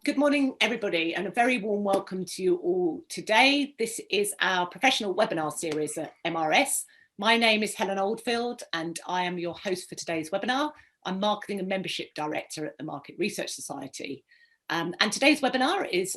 Good morning, everybody, and a very warm welcome to you all today. This is our professional webinar series at MRS. My name is Helen Oldfield, and I am your host for today's webinar. I'm Marketing and Membership Director at the Market Research Society. And today's webinar is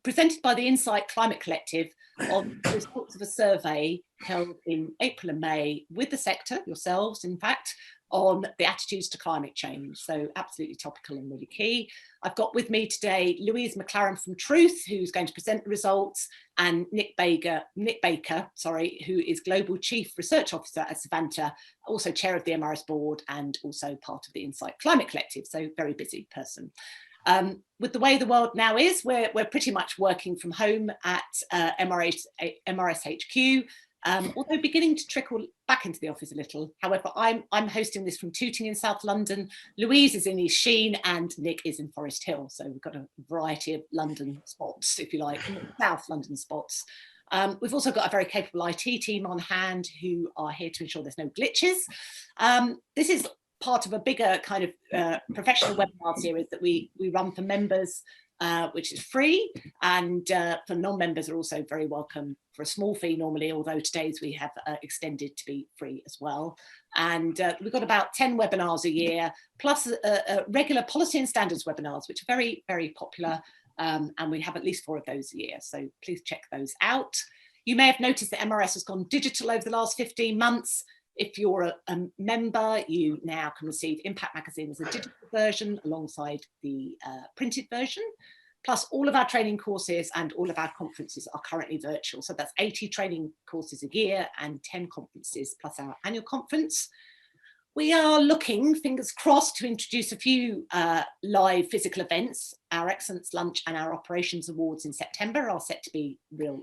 presented by the Insight Climate Collective on the results of a survey held in April and May with the sector, yourselves, in fact, on the attitudes to climate change. So absolutely topical and really key. I've got with me today Louise McLaren from Truth, who's going to present the results, and Nick Baker, who is Global Chief Research Officer at Savanta, also chair of the MRS board and also part of the Insight Climate Collective, so very busy person. With the way the world now is, we're pretty much working from home at MRS HQ, although beginning to trickle back into the office a little. However, I'm hosting this from Tooting in South London. Louise is in East Sheen and Nick is in Forest Hill. So we've got a variety of London spots, if you like, South London spots. We've also got a very capable IT team on hand who are here to ensure there's no glitches. This is part of a bigger kind of professional webinar series that we run for members, which is free, and for non-members are also very welcome for a small fee normally, although today's we have extended to be free as well. And we've got about 10 webinars a year, plus regular policy and standards webinars, which are very, very popular, and we have at least 4 of those a year, so please check those out. You may have noticed that MRS has gone digital over the last 15 months. If you're a member, you now can receive Impact Magazine as a digital version alongside the printed version. Plus all of our training courses and all of our conferences are currently virtual. So that's 80 training courses a year and 10 conferences plus our annual conference. We are looking, fingers crossed, to introduce a few live physical events. Our Excellence Lunch and our Operations Awards in September are set to be real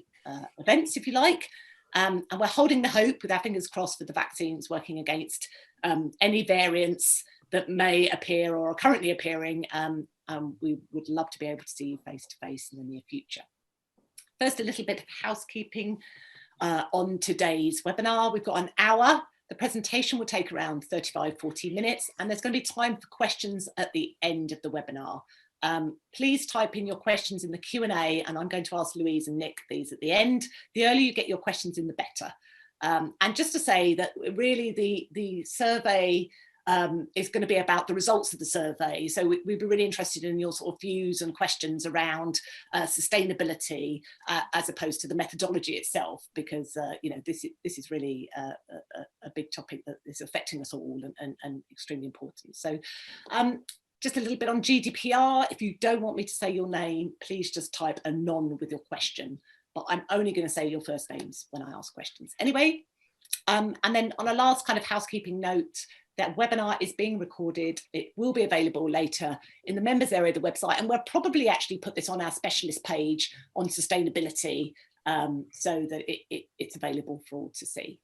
events, if you like. And we're holding the hope with our fingers crossed for the vaccines working against any variants that may appear or are currently appearing. We would love to be able to see you face to face in the near future. First, a little bit of housekeeping on today's webinar. We've got an hour. The presentation will take around 35-40 minutes, and there's going to be time for questions at the end of the webinar. Please type in your questions in the Q&A, and I'm going to ask Louise and Nick these at the end. The earlier you get your questions in, the better. And just to say that really the survey is going to be about the results of the survey. So we'd be really interested in your sort of views and questions around sustainability as opposed to the methodology itself, because you know, this is really a big topic that is affecting us all and extremely important. So just a little bit on GDPR. If you don't want me to say your name, please just type a none with your question, but I'm only going to say your first names when I ask questions. Anyway, and then on a last kind of housekeeping note, that webinar is being recorded. It will be available later in the members area of the website, and we'll probably actually put this on our specialist page on sustainability so that it's available for all to see.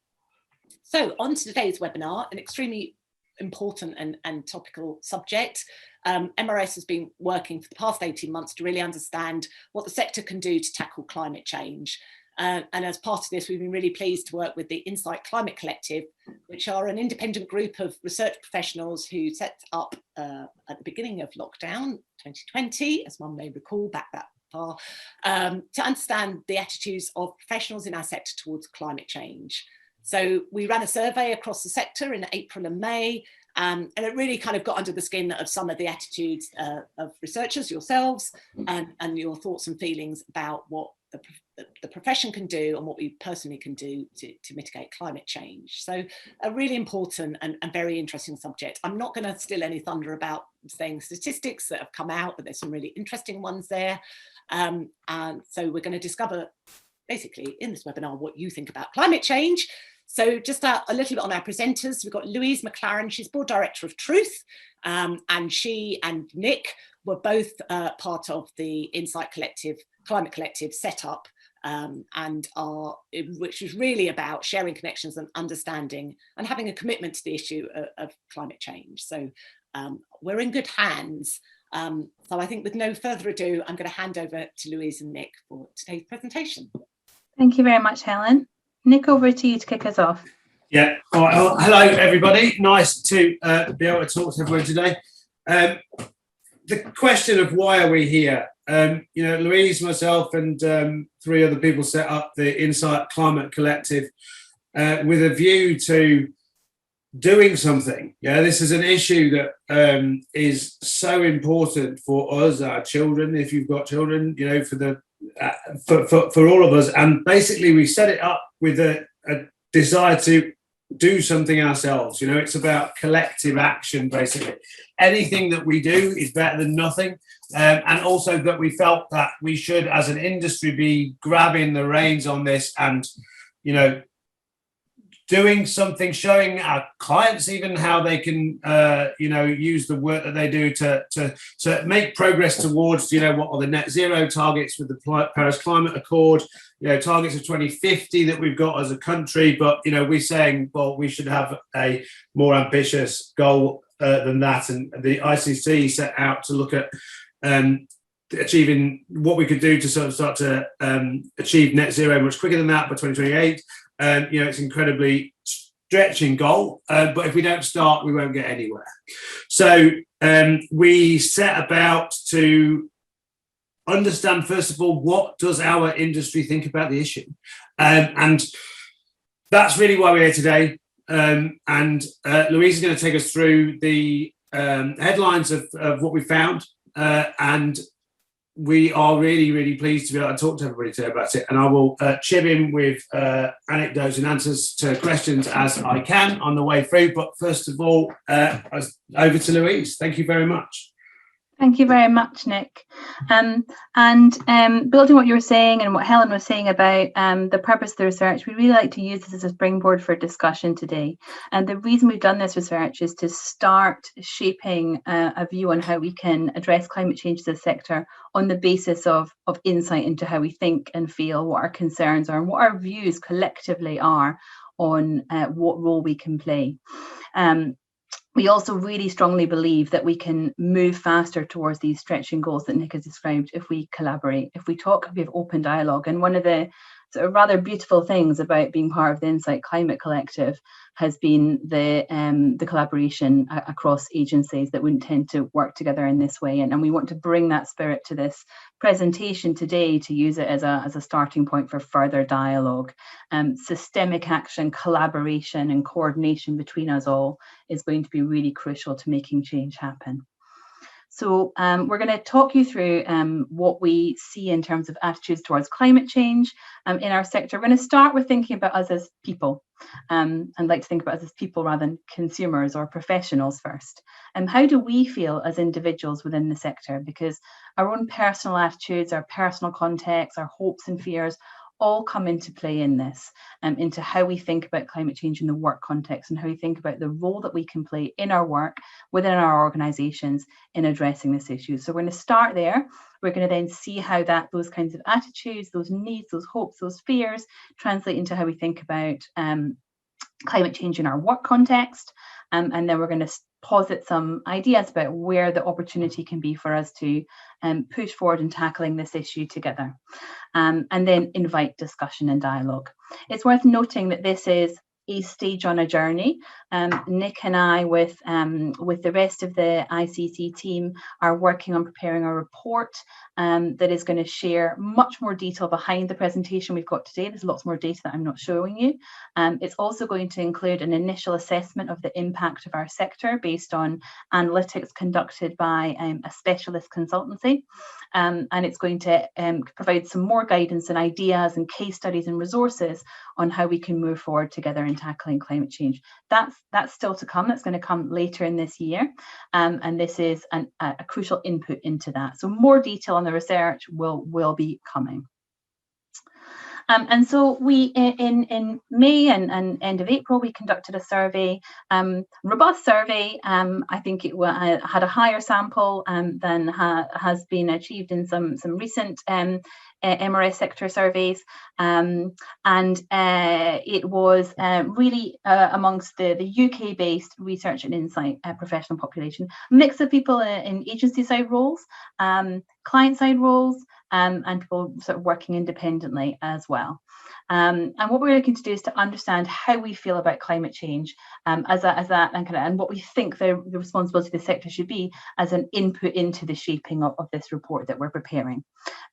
So on to today's webinar, an extremely important and topical subject. MRS has been working for the past 18 months to really understand what the sector can do to tackle climate change. And as part of this, we've been really pleased to work with the Insight Climate Collective, which are an independent group of research professionals who set up at the beginning of lockdown 2020, as one may recall back that far, to understand the attitudes of professionals in our sector towards climate change. So we ran a survey across the sector in April and May, and it really kind of got under the skin of some of the attitudes of researchers, yourselves, and your thoughts and feelings about what the profession can do and what we personally can do to mitigate climate change. So a really important and very interesting subject. I'm not going to steal any thunder about saying statistics that have come out, but there's some really interesting ones there. And so we're going to discover basically in this webinar what you think about climate change. So just a little bit on our presenters. We've got Louise McLaren, she's board director of Truth, and she and Nick were both part of the Insight Collective, Climate Collective setup, which is really about sharing connections and understanding and having a commitment to the issue of climate change. So we're in good hands. So I think with no further ado, I'm going to hand over to Louise and Nick for today's presentation. Thank you very much, Helen. Nick, over to you to kick us off. Yeah, all right. Well, hello everybody. Nice to be able to talk to everyone today. the question of why are we here? Louise, myself, and 3 other people set up the Insight Climate Collective with a view to doing something. Yeah, this is an issue that is so important for us, our children. If you've got children, for all of us, and basically we set it up with a desire to do something ourselves. It's about collective action, basically. Anything that we do is better than nothing. And also that we felt that we should, as an industry, be grabbing the reins on this and, doing something, showing our clients even how they can, use the work that they do to make progress towards, what are the net zero targets with the Paris Climate Accord, targets of 2050 that we've got as a country. But, we're saying, well, we should have a more ambitious goal than that. And the ICC set out to look at achieving what we could do to sort of start to achieve net zero much quicker than that by 2028. It's an incredibly stretching goal, but if we don't start, we won't get anywhere. So we set about to understand, first of all, what does our industry think about the issue? And that's really why we're here today. And Louise is going to take us through the headlines of what we found. And we are really, really pleased to be able to talk to everybody today about it. And I will chip in with anecdotes and answers to questions as I can on the way through. But first of all, over to Louise. Thank you very much. Thank you very much, Nick. Building what you were saying and what Helen was saying about the purpose of the research, we really like to use this as a springboard for discussion today. And the reason we've done this research is to start shaping a view on how we can address climate change as a sector on the basis of insight into how we think and feel, what our concerns are, and what our views collectively are on what role we can play. We also really strongly believe that we can move faster towards these stretching goals that Nick has described if we collaborate, if we talk, if we have open dialogue. And one of the sort of rather beautiful things about being part of the Insight Climate Collective has been the collaboration across agencies that wouldn't tend to work together in this way. And we want to bring that spirit to this presentation today to use it as a starting point for further dialogue. Systemic action, collaboration and coordination between us all is going to be really crucial to making change happen. So we're going to talk you through what we see in terms of attitudes towards climate change in our sector. We're going to start with thinking about us as people and like to think about us as people rather than consumers or professionals first. How do we feel as individuals within the sector? Because our own personal attitudes, our personal context, our hopes and fears all come into play in this, into how we think about climate change in the work context and how we think about the role that we can play in our work within our organisations in addressing this issue. So we're going to start there. We're going to then see how those kinds of attitudes, those needs, those hopes, those fears translate into how we think about climate change in our work context. And then we're going to posit some ideas about where the opportunity can be for us to push forward in tackling this issue together, and then invite discussion and dialogue. It's worth noting that this is a stage on a journey. Nick and I, with the rest of the ICC team, are working on preparing a report that is going to share much more detail behind the presentation we've got today. There's lots more data that I'm not showing you. It's also going to include an initial assessment of the impact of our sector based on analytics conducted by a specialist consultancy. And it's going to provide some more guidance and ideas and case studies and resources on how we can move forward together in tackling climate change. That's still to come. That's going to come later in this year. And this is a crucial input into that. So more detail on the research will be coming. And so we, in May and end of April, we conducted a survey, robust survey. I think it had a higher sample than has been achieved in some recent MRS sector surveys. And it was really amongst the UK-based research and insight professional population, a mix of people in agency-side roles, client-side roles, and people sort of working independently as well. And what we're looking to do is to understand how we feel about climate change and what we think the responsibility of the sector should be as an input into the shaping of this report that we're preparing,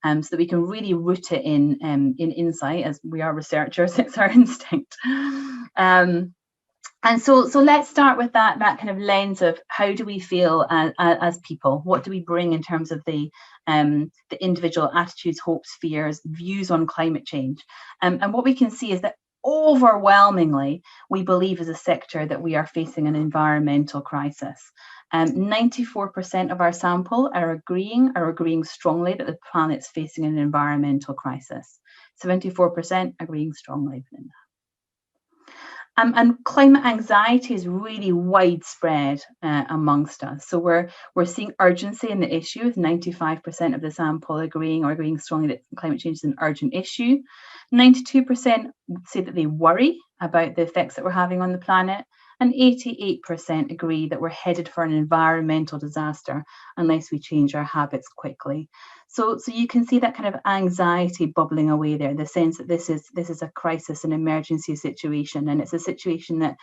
so that we can really root it in insight. As we are researchers, it's our instinct. And so let's start with that kind of lens of how do we feel as people? What do we bring in terms of the individual attitudes, hopes, fears, views on climate change? And what we can see is that overwhelmingly, we believe as a sector that we are facing an environmental crisis. 94% of our sample are agreeing strongly that the planet's facing an environmental crisis. 74% agreeing strongly within that. And climate anxiety is really widespread amongst us. So we're seeing urgency in the issue, with 95% of the sample agreeing strongly that climate change is an urgent issue. 92% say that they worry about the effects that we're having on the planet. And 88% agree that we're headed for an environmental disaster unless we change our habits quickly. So you can see that kind of anxiety bubbling away there, the sense that this is a crisis, an emergency situation, and it's a situation that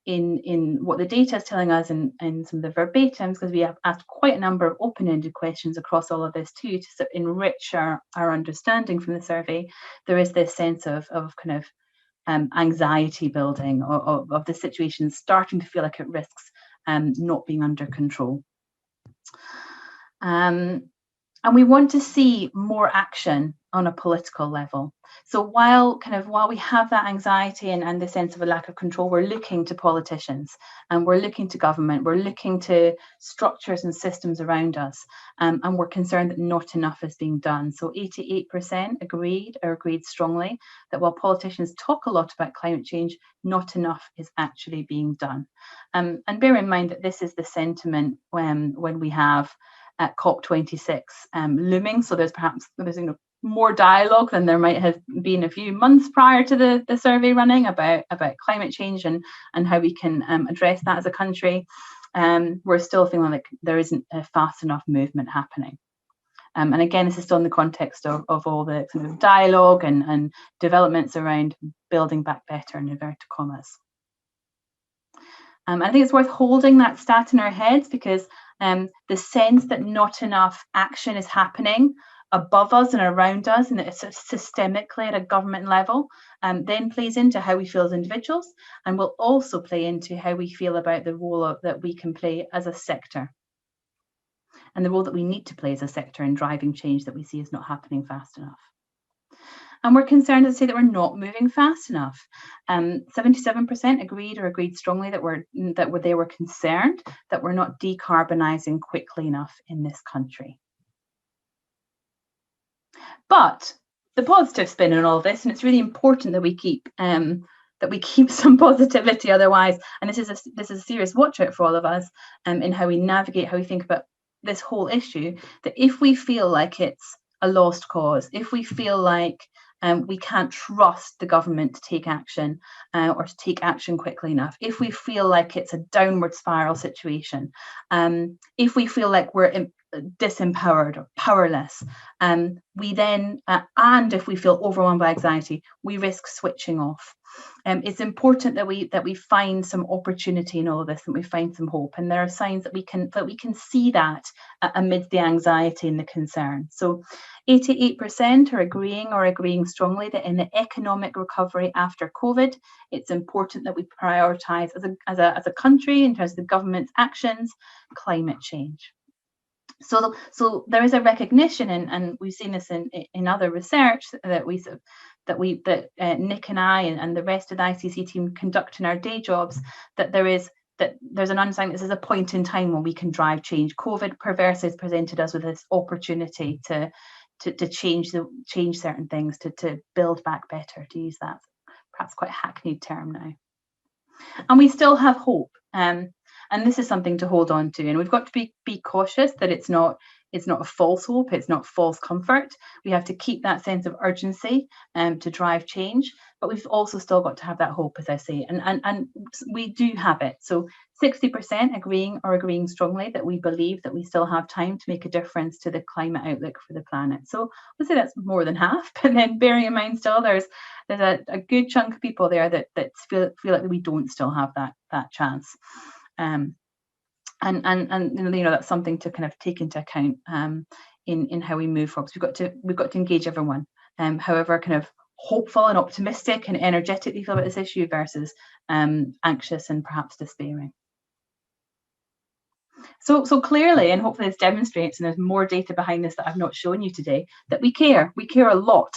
in what the data is telling us and some of the verbatims, because we have asked quite a number of open-ended questions across all of this too, to sort of enrich our understanding from the survey, there is this sense of kind of anxiety building of the situation starting to feel like it risks not being under control. And we want to see more action on a political level. So while we have that anxiety and the sense of a lack of control, we're looking to politicians and we're looking to government, we're looking to structures and systems around us, and we're concerned that not enough is being done. So 88% agreed strongly that while politicians talk a lot about climate change, not enough is actually being done. And bear in mind that this is the sentiment when we have at COP26 looming. So there's more dialogue than there might have been a few months prior to the survey running about climate change and how we can address that as a country. We're still feeling like there isn't a fast enough movement happening. And again, this is still in the context of all the kind of dialogue and developments around building back better in inverted commas. I think it's worth holding that stat in our heads, because the sense that not enough action is happening above us and around us, and it's systemically at a government level, then plays into how we feel as individuals, and will also play into how we feel about the role that we can play as a sector, and the role that we need to play as a sector in driving change that we see is not happening fast enough. And we're concerned to say that we're not moving fast enough. 77% agreed strongly that they were concerned that we're not decarbonising quickly enough in this country. But the positive spin in all of this, and it's really important that we keep some positivity, otherwise, and this is a serious watch out for all of us in how we navigate, how we think about this whole issue, that if we feel like it's a lost cause, if we feel like we can't trust the government to take action or to take action quickly enough, if we feel like it's a downward spiral situation, if we feel like we're disempowered or powerless, we then, and if we feel overwhelmed by anxiety, we risk switching off. It's important that we find some opportunity in all of this, and we find some hope. And there are signs that we can see that amidst the anxiety and the concern. So 88% are agreeing strongly that in the economic recovery after COVID, it's important that we prioritise as a country, in terms of the government's actions, climate change. So there is a recognition, and we've seen this in other research that Nick and I and the rest of the ICC team conduct in our day jobs, that there's an understanding this is a point in time when we can drive change. COVID perversely has presented us with this opportunity to change certain things, to build back better, to use that perhaps quite hackneyed term now. And we still have hope. And this is something to hold on to, and we've got to be cautious that it's not a false hope, it's not false comfort. We have to keep that sense of urgency to drive change, but we've also still got to have that hope, as I say, and we do have it. So 60% agreeing strongly that we believe that we still have time to make a difference to the climate outlook for the planet. So I'll say that's more than half, but then bearing in mind still there's a good chunk of people there that feel like we don't still have that chance. And that's something to kind of take into account in how we move forward. We've got to engage everyone, however kind of hopeful and optimistic and energetic they feel about this issue versus anxious and perhaps despairing. So clearly, and hopefully this demonstrates, and there's more data behind this that I've not shown you today, that we care a lot.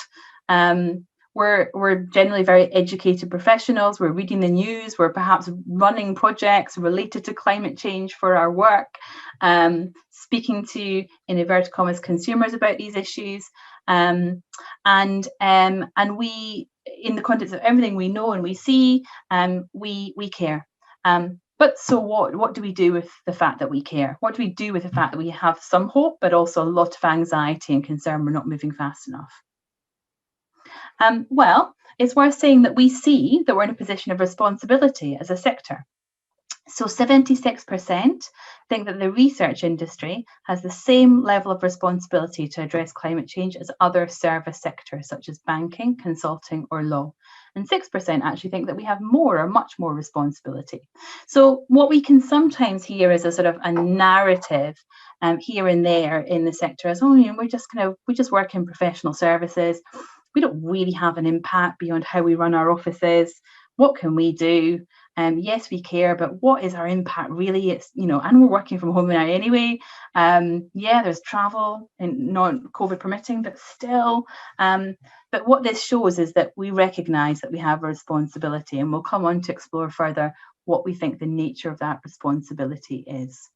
We're generally very educated professionals. We're reading the news. We're perhaps running projects related to climate change for our work, speaking to, in inverted commas, consumers about these issues. And we, in the context of everything we know and we see, we care. But so what do we do with the fact that we care? What do we do with the fact that we have some hope, but also a lot of anxiety and concern we're not moving fast enough? Well, it's worth saying that we see that we're in a position of responsibility as a sector. So 76% think that the research industry has the same level of responsibility to address climate change as other service sectors, such as banking, consulting, or law. And 6% actually think that we have more or much more responsibility. So what we can sometimes hear is a sort of a narrative here and there in the sector as, oh, we just work in professional services. We don't really have an impact beyond how we run our offices. What can we do? Yes, we care, but what is our impact really? It's, and we're working from home now anyway. Yeah, there's travel and not COVID permitting, but still. But what this shows is that we recognise that we have a responsibility, and we'll come on to explore further what we think the nature of that responsibility is.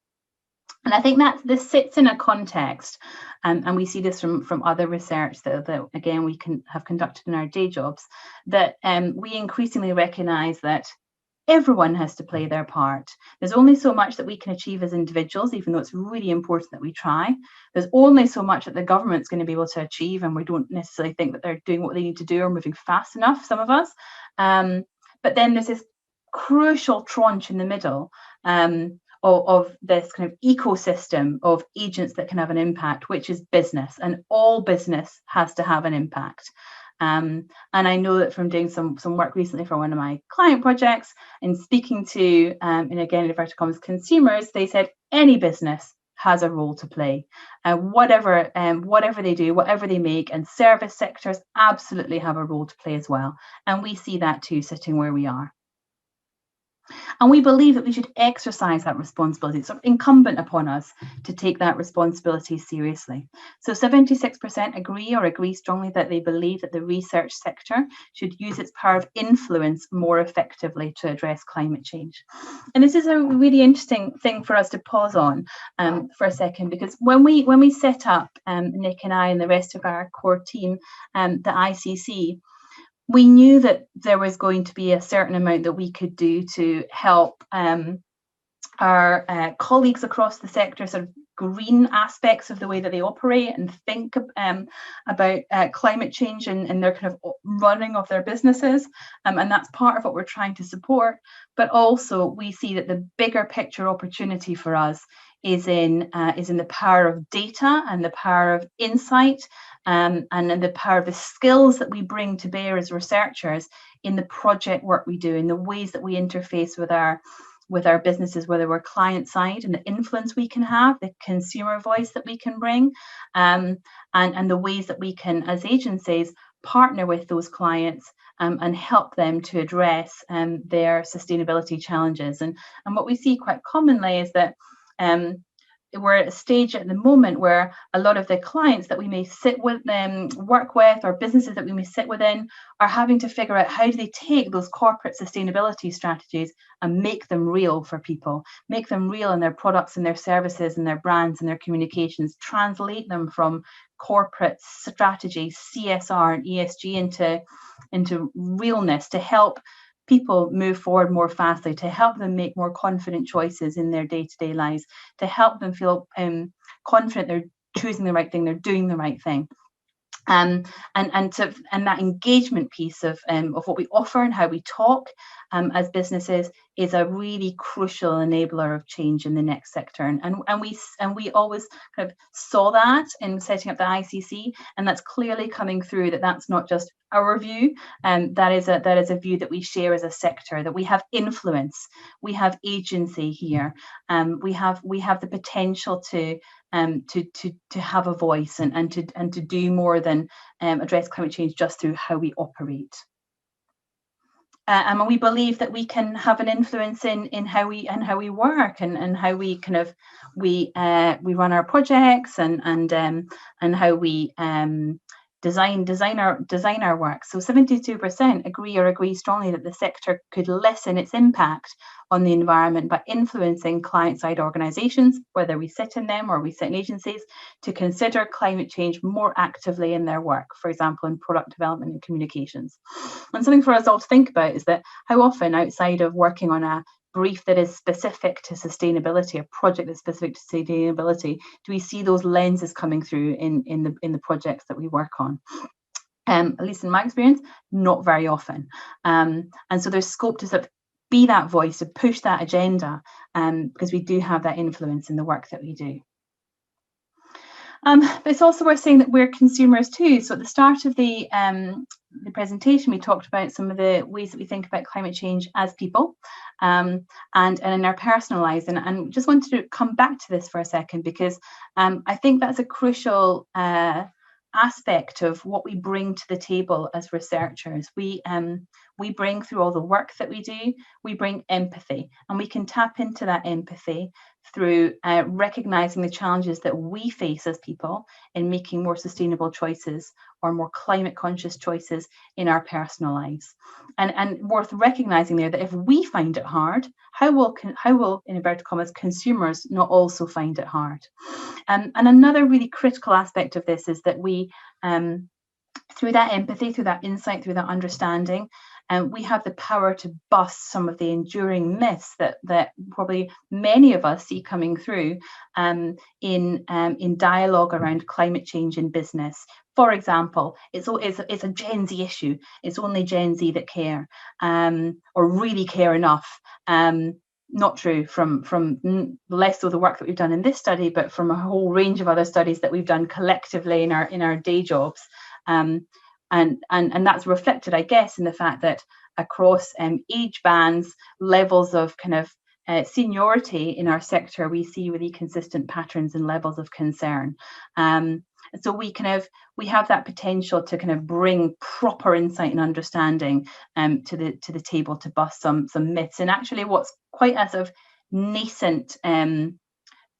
And I think that this sits in a context, and we see this from other research that again we have conducted in our day jobs, that we increasingly recognise that everyone has to play their part. There's only so much that we can achieve as individuals, even though it's really important that we try. There's only so much that the government's going to be able to achieve, and we don't necessarily think that they're doing what they need to do or moving fast enough, some of us. But then there's this crucial tranche in the middle of this kind of ecosystem of agents that can have an impact, which is business, and all business has to have an impact. And I know that from doing some work recently for one of my client projects and speaking to, and again, in inverted commas, consumers, they said any business has a role to play, whatever they do, whatever they make, and service sectors absolutely have a role to play as well. And we see that too, sitting where we are. And we believe that we should exercise that responsibility. It's sort of incumbent upon us to take that responsibility seriously. So 76% agree strongly that they believe that the research sector should use its power of influence more effectively to address climate change. And this is a really interesting thing for us to pause on for a second, because when we set up, Nick and I and the rest of our core team, the ICC, we knew that there was going to be a certain amount that we could do to help our colleagues across the sector sort of green aspects of the way that they operate and think about climate change and their kind of running of their businesses. And that's part of what we're trying to support. But also we see that the bigger picture opportunity for us is in the power of data and the power of insight, and the power of the skills that we bring to bear as researchers in the project work we do, in the ways that we interface with our businesses, whether we're client side, and the influence we can have, the consumer voice that we can bring, and the ways that we can, as agencies, partner with those clients and help them to address their sustainability challenges. And what we see quite commonly is that we're at a stage at the moment where a lot of the clients that we may sit with, work with, or businesses that we may sit within are having to figure out how do they take those corporate sustainability strategies and make them real for people, make them real in their products and their services and their brands and their communications, translate them from corporate strategy, CSR and ESG into realness, to help people move forward more fastly, to help them make more confident choices in their day-to-day lives, to help them feel confident they're choosing the right thing, they're doing the right thing. And that engagement piece of what we offer and how we talk as businesses is a really crucial enabler of change in the next sector. And we always kind of saw that in setting up the ICC, and that's clearly coming through, that's not just our view, and that is a view that we share as a sector, that we have influence, we have agency here, we have the potential to have a voice and to do more than address climate change just through how we operate. And we believe that we can have an influence in how we work and how we kind of we run our projects and how we design our work. So 72% agree strongly that the sector could lessen its impact on the environment by influencing client-side organisations, whether we sit in them or we sit in agencies, to consider climate change more actively in their work, for example, in product development and communications. And something for us all to think about is that how often, outside of working on a brief that is specific to sustainability, a project that's specific to sustainability, do we see those lenses coming through in the projects that we work on? At least in my experience, not very often. And so there's scope to sort of be that voice, to push that agenda, because we do have that influence in the work that we do. But it's also worth saying that we're consumers too. So at the start of the presentation, we talked about some of the ways that we think about climate change as people, and in our personal lives. And just wanted to come back to this for a second, because I think that's a crucial aspect of what we bring to the table as researchers. We bring, through all the work that we do, we bring empathy, and we can tap into that empathy through recognizing the challenges that we face as people in making more sustainable choices or more climate conscious choices in our personal lives. And worth recognizing there that if we find it hard, how will in inverted commas consumers not also find it hard? And another really critical aspect of this is that we, through that empathy, through that insight, through that understanding, we have the power to bust some of the enduring myths that probably many of us see coming through in dialogue around climate change in business. For example, it's a Gen Z issue. It's only Gen Z that care, or really care enough. Not true from less so the work that we've done in this study, but from a whole range of other studies that we've done collectively in our day jobs. And that's reflected, I guess, in the fact that across age bands, levels of kind of seniority in our sector, we see really consistent patterns and levels of concern. So we have that potential to kind of bring proper insight and understanding to the table to bust some myths. And actually, what's quite a sort of nascent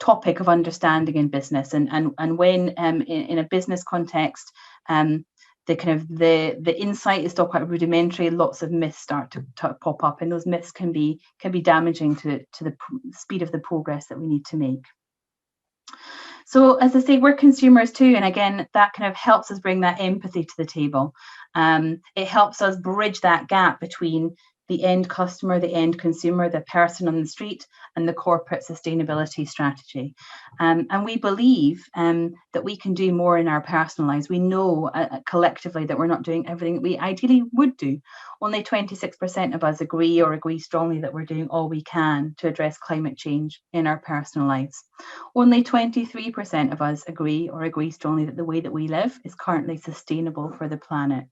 topic of understanding in business, and when in a business context, the insight is still quite rudimentary. Lots of myths start to pop up, and those myths can be damaging to the speed of the progress that we need to make. So as I say, we're consumers too, and again, that kind of helps us bring that empathy to the table. It helps us bridge that gap between the end customer, the end consumer, the person on the street, and the corporate sustainability strategy. And we believe that we can do more in our personal lives. We know collectively that we're not doing everything that we ideally would do. Only 26% of us agree strongly that we're doing all we can to address climate change in our personal lives. Only 23% of us agree strongly that the way that we live is currently sustainable for the planet.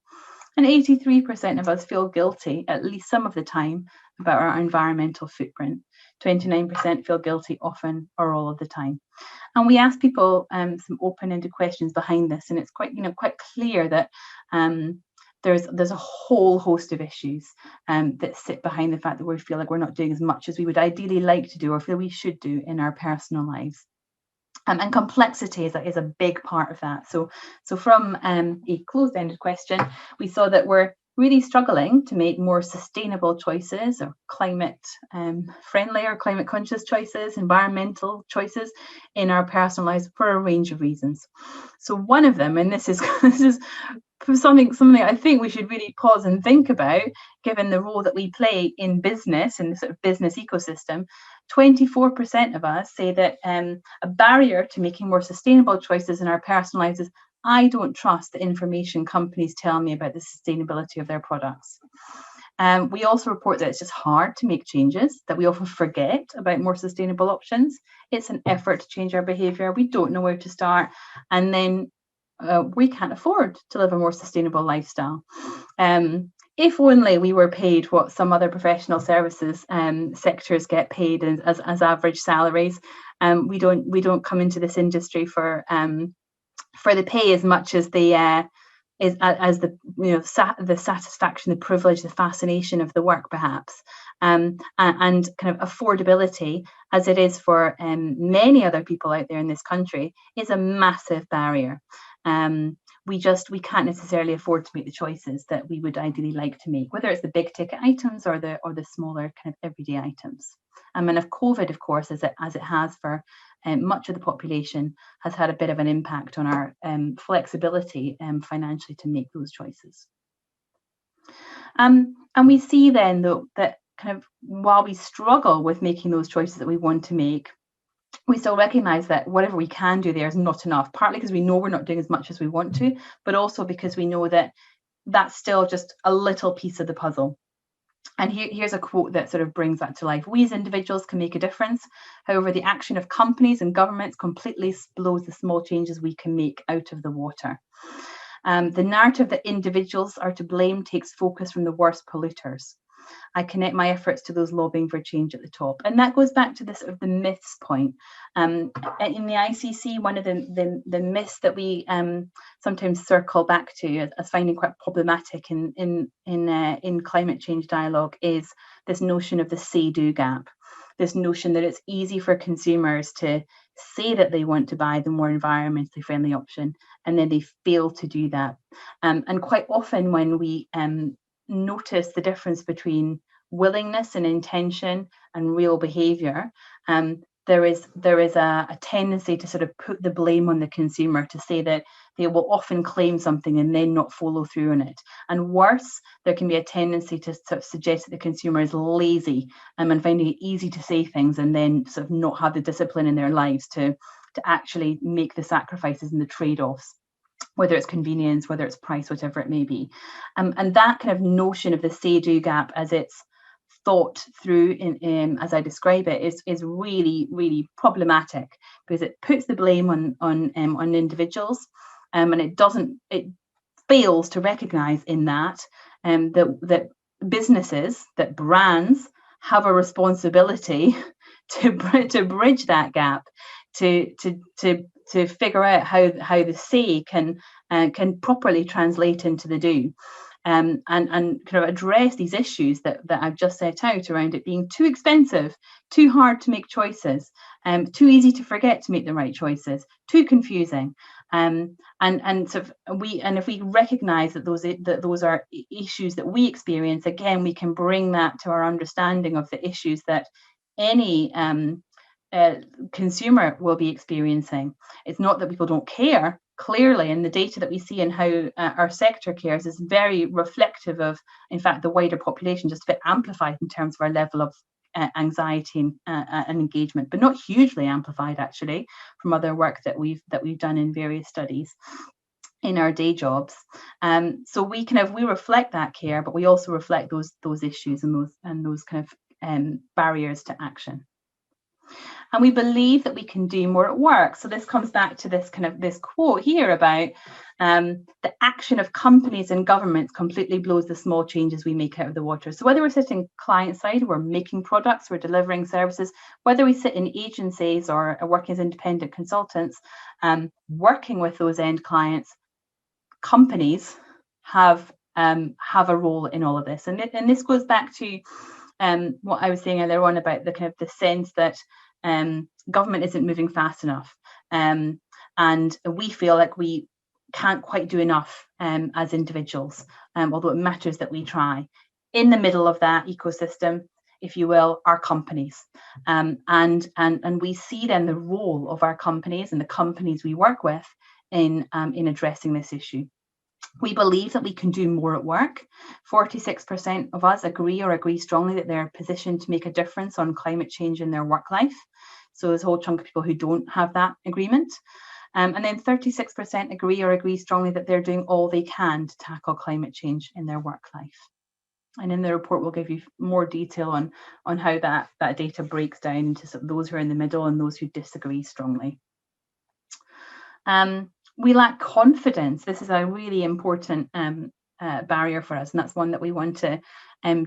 And 83% of us feel guilty at least some of the time about our environmental footprint. 29% feel guilty often or all of the time. And we ask people some open-ended questions behind this, and it's quite clear that there's a whole host of issues that sit behind the fact that we feel like we're not doing as much as we would ideally like to do or feel we should do in our personal lives. And complexity is a big part of that. So from a closed-ended question, we saw that we're really struggling to make more sustainable choices, or climate friendly or climate conscious choices, environmental choices in our personal lives for a range of reasons. So one of them, and this is something I think we should really pause and think about, given the role that we play in business, in the sort of business ecosystem. 24% of us say that a barrier to making more sustainable choices in our personal lives is I don't trust the information companies tell me about the sustainability of their products. We also report that it's just hard to make changes, that we often forget about more sustainable options. It's an effort to change our behaviour. We don't know where to start. And then we can't afford to live a more sustainable lifestyle. If only we were paid what some other professional services sectors get paid as average salaries. We don't come into this industry for the pay as much as the the satisfaction, the privilege, the fascination of the work, perhaps, and kind of affordability, as it is for many other people out there in this country, is a massive barrier. We can't necessarily afford to make the choices that we would ideally like to make, whether it's the big ticket items or the smaller kind of everyday items. And if COVID, of course, as it has for much of the population, has had a bit of an impact on our flexibility financially to make those choices. And we see then, though, that kind of while we struggle with making those choices that we want to make, we still recognise that whatever we can do there is not enough, partly because we know we're not doing as much as we want to, but also because we know that that's still just a little piece of the puzzle. And here's a quote that sort of brings that to life. We as individuals can make a difference. However, the action of companies and governments completely blows the small changes we can make out of the water. The narrative that individuals are to blame takes focus from the worst polluters. I connect my efforts to those lobbying for change at the top. And that goes back to this sort of the myths point. In the ICC, one of the myths that we sometimes circle back to as finding quite problematic in climate change dialogue is this notion of the say-do gap. This notion that it's easy for consumers to say that they want to buy the more environmentally friendly option, and then they fail to do that. And quite often when we notice the difference between willingness and intention and real behavior, there is a tendency to sort of put the blame on the consumer, to say that they will often claim something and then not follow through on it. And worse, there can be a tendency to sort of suggest that the consumer is lazy and finding it easy to say things and then sort of not have the discipline in their lives to actually make the sacrifices and the trade-offs, whether it's convenience, whether it's price, whatever it may be. And that kind of notion of the say-do gap, as it's thought through in as I describe it, is really, really problematic, because it puts the blame on individuals, and it fails to recognise in that that businesses, that brands have a responsibility to bridge that gap, to figure out how the say can properly translate into the do, and kind of address these issues that I've just set out around it being too expensive, too hard to make choices, too easy to forget to make the right choices, too confusing, and sort of if we recognise that those are issues that we experience, again we can bring that to our understanding of the issues that any consumer will be experiencing. It's not that people don't care. Clearly, and the data that we see in how our sector cares is very reflective of, in fact, the wider population, just a bit amplified in terms of our level of anxiety and engagement, but not hugely amplified actually from other work that we've done in various studies in our day jobs. So we reflect that care, but we also reflect those issues and those kind of barriers to action. And we believe that we can do more at work. So this comes back to this quote here about the action of companies and governments completely blows the small changes we make out of the water. So whether we're sitting client side, we're making products, we're delivering services, whether we sit in agencies or working as independent consultants, working with those end clients, companies have a role in all of this. And this goes back to what I was saying earlier on about the kind of the sense that government isn't moving fast enough, and we feel like we can't quite do enough as individuals, although it matters that we try. In the middle of that ecosystem, if you will, are companies, and we see then the role of our companies and the companies we work with in addressing this issue. We believe that we can do more at work. 46% of us agree strongly that they're positioned to make a difference on climate change in their work life. So there's a whole chunk of people who don't have that agreement. And then 36% agree or agree strongly that they're doing all they can to tackle climate change in their work life. And in the report, we'll give you more detail on how that data breaks down into sort of those who are in the middle and those who disagree strongly. We lack confidence. This is a really important barrier for us, and that's one that we want to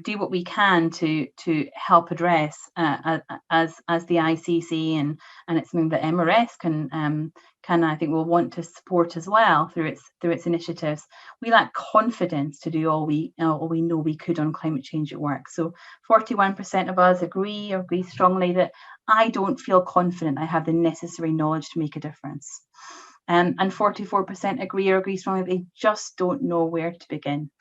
do what we can to help address as the ICC, and it's something that MRS can I think will want to support as well through its initiatives. We lack confidence to do all we know we could on climate change at work. So 41% of us agree strongly that I don't feel confident I have the necessary knowledge to make a difference. And 44% agree strongly they just don't know where to begin.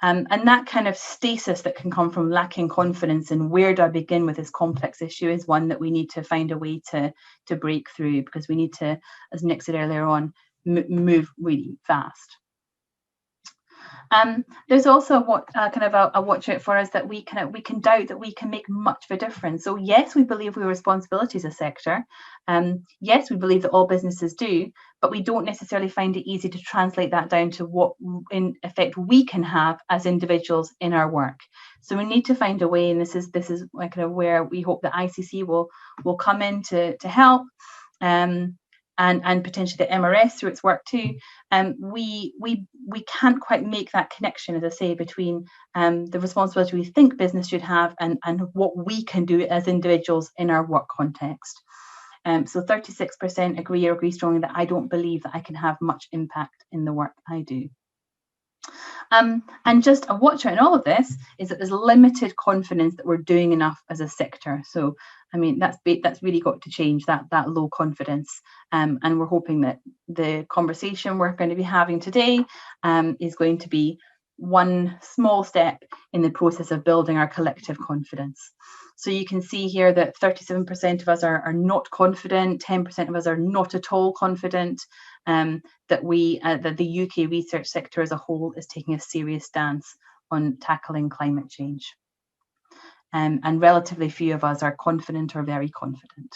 And that kind of stasis that can come from lacking confidence in where do I begin with this complex issue is one that we need to find a way to break through, because we need to, as Nick said earlier on, move really fast. There's also a watch out for us that we can doubt that we can make much of a difference. So yes, we believe we have responsibility as a sector. Yes, we believe that all businesses do, but we don't necessarily find it easy to translate that down to what in effect we can have as individuals in our work. So we need to find a way, and this is kind of where we hope that ICC will come in to help. And potentially the MRS through its work too. We can't quite make that connection, as I say, between the responsibility we think business should have and what we can do as individuals in our work context. So 36% agree strongly that I don't believe that I can have much impact in the work I do. And just a watch out in all of this is that there's limited confidence that we're doing enough as a sector. So, I mean, that's really got to change, that low confidence. And we're hoping that the conversation we're going to be having today is going to be one small step in the process of building our collective confidence. So you can see here that 37% of us are not confident, 10% of us are not at all confident, that the UK research sector as a whole is taking a serious stance on tackling climate change. And relatively few of us are confident or very confident.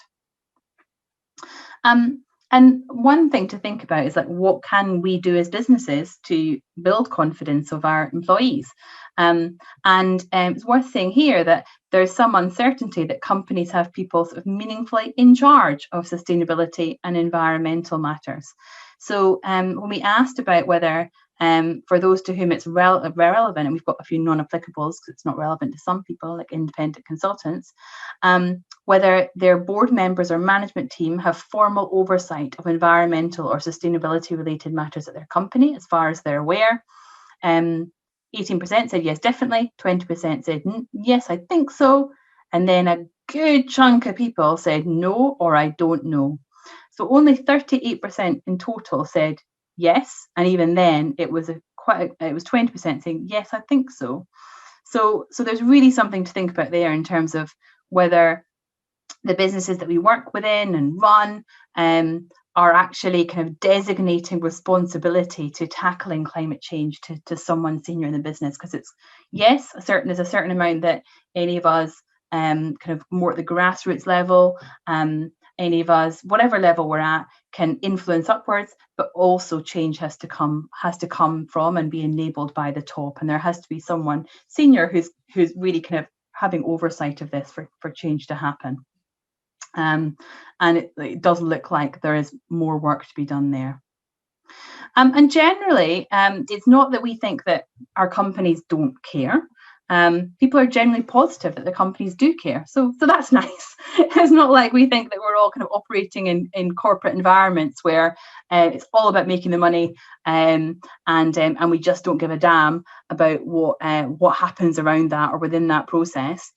And one thing to think about is like, what can we do as businesses to build confidence of our employees? It's worth saying here that there's some uncertainty that companies have people sort of meaningfully in charge of sustainability and environmental matters. So when we asked about whether for those to whom it's relevant, and we've got a few non-applicables because it's not relevant to some people, like independent consultants, whether their board members or management team have formal oversight of environmental or sustainability related matters at their company as far as they're aware. 18% said yes, definitely. 20% said yes, I think so. And then a good chunk of people said no, or I don't know. So only 38% in total said yes, and even then it was 20% saying yes, I think so. So there's really something to think about there in terms of whether the businesses that we work within and run are actually kind of designating responsibility to tackling climate change to someone senior in the business. Because it's, yes, there's a certain amount that any of us kind of more at the grassroots level, any of us, whatever level we're at, can influence upwards, but also change has to come from and be enabled by the top. And there has to be someone senior who's really kind of having oversight of this for change to happen. And it does look like there is more work to be done there. And generally, it's not that we think that our companies don't care. People are generally positive that the companies do care. So that's nice. It's not like we think that we're all kind of operating in corporate environments where it's all about making the money and we just don't give a damn about what happens around that or within that process.